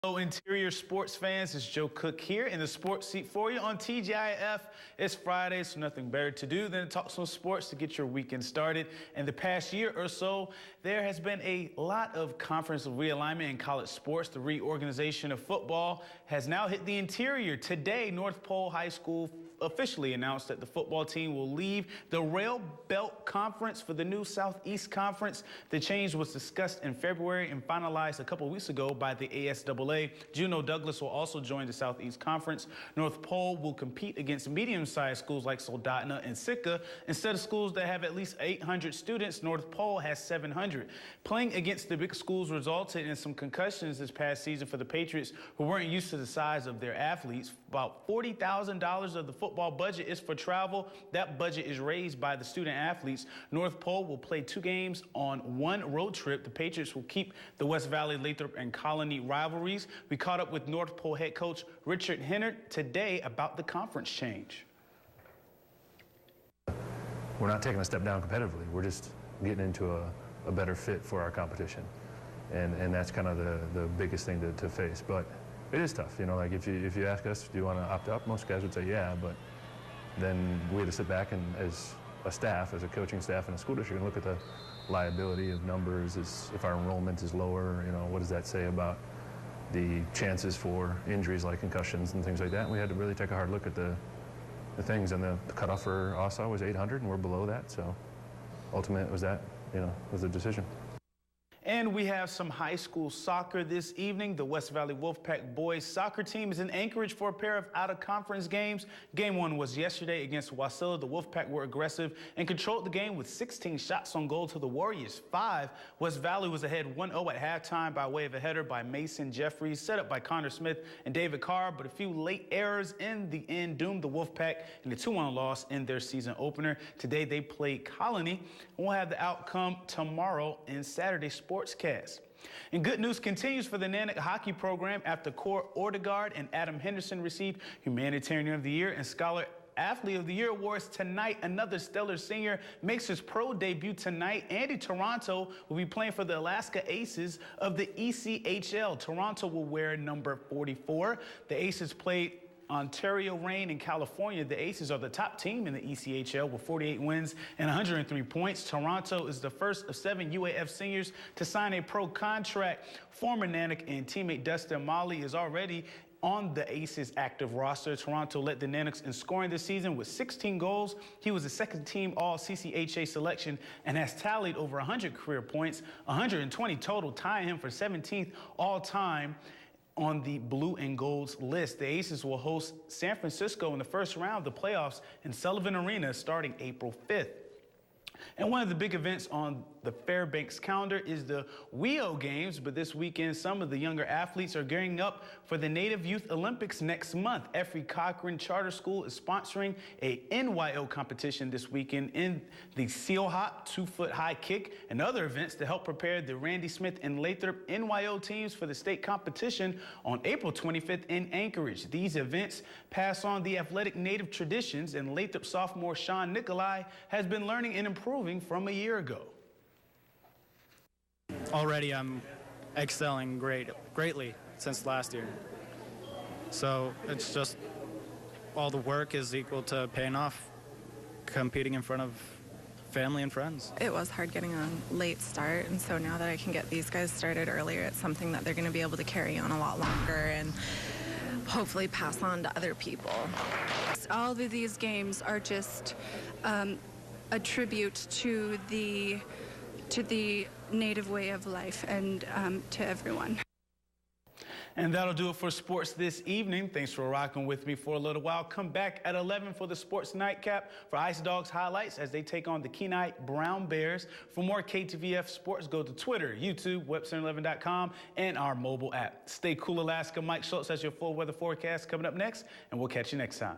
Hello, Interior sports fans. It's Joe Cook here in the sports seat for you on TGIF. It's Friday, so nothing better to do than to talk some sports to get your weekend started. In the past year or so, there has been a lot of conference realignment in college sports. The reorganization of football has now hit the interior. Today, North Pole High School officially announced that the football team will leave the Rail Belt Conference for the new Southeast Conference. The change was discussed in February and finalized a couple weeks ago by the ASAA. Juneau Douglas will also join the Southeast Conference. North Pole will compete against medium-sized schools like Soldotna and Sitka. Instead of schools that have at least 800 students, North Pole has 700. Playing against the big schools resulted in some concussions this past season for the Patriots, who weren't used to the size of their athletes. About $40,000 of the football budget is for travel. That budget is raised by the student athletes. North Pole will play 2 games on 1 road trip. The Patriots will keep the West Valley, Lathrop, and Colony rivalries. We caught up with North Pole head coach Richard Hennard today about the conference change. We're not taking a step down competitively. We're just getting into a better fit for our competition. And that's kind of the biggest thing to face. But it is tough, you know, like if you ask us, do you want to opt out? Most guys would say, yeah, but then we had to sit back and as a staff, as a coaching staff in a school district, and look at the liability of numbers. If our enrollment is lower, you know, what does that say about the chances for injuries like concussions and things like that? And we had to really take a hard look at the things, and the cutoff for OSA was 800, and we're below that, so ultimately it was that, you know, was the decision. And we have some high school soccer this evening. The West Valley Wolfpack boys soccer team is in Anchorage for a pair of out-of-conference games. Game 1 was yesterday against Wasilla. The Wolfpack were aggressive and controlled the game with 16 shots on goal to the Warriors 5. West Valley was ahead 1-0 at halftime by way of a header by Mason Jeffries, set up by Connor Smith and David Carr, but a few late errors in the end doomed the Wolfpack in a 2-1 loss in their season opener. Today they played Colony. We'll have the outcome tomorrow in Saturday Sportscast. And good news continues for the Nanack hockey program after Core Ordegaard and Adam Henderson received Humanitarian of the Year and Scholar Athlete of the Year awards tonight. Another stellar senior makes his pro debut tonight. Andy Toronto will be playing for the Alaska Aces of the ECHL. Toronto will wear number 44. The Aces played Ontario Reign in California. The Aces are the top team in the ECHL with 48 wins and 103 points. Toronto is the first of 7 UAF seniors to sign a pro contract. Former Nanack and teammate Dustin Molly is already on the Aces active roster. Toronto led the Nanacks in scoring this season with 16 goals. He was a second-team All-CCHA selection and has tallied over 100 career points, 120 total, tying him for 17th all-time on the blue and gold's list. The Aces will host San Francisco in the first round of the playoffs in Sullivan Arena starting April 5th. And one of the big events on the Fairbanks calendar is the WIO Games, but this weekend some of the younger athletes are gearing up for the Native Youth Olympics next month. Effie Cochran Charter School is sponsoring a NYO competition this weekend in the seal hop, 2-foot high kick, and other events to help prepare the Randy Smith and Lathrop NYO teams for the state competition on April 25th in Anchorage. These events pass on the athletic Native traditions, and Lathrop sophomore Sean Nicolai has been learning and improving from a year ago. Already I'm excelling greatly since last year. So it's just all the work is equal to paying off, competing in front of family and friends. It was hard getting a late start, and so now that I can get these guys started earlier, it's something that they're going to be able to carry on a lot longer and hopefully pass on to other people. All of these games are just a tribute to the Native way of life and to everyone. And that'll do it for sports this evening. Thanks for rocking with me for a little while. Come back at 11 for the Sports Nightcap for Ice Dogs highlights as they take on the Kenai Brown Bears. For more KTVF sports, go to Twitter, YouTube, webcenter11.com, and our mobile app. Stay cool, Alaska. Mike Schultz has your full weather forecast coming up next, and we'll catch you next time.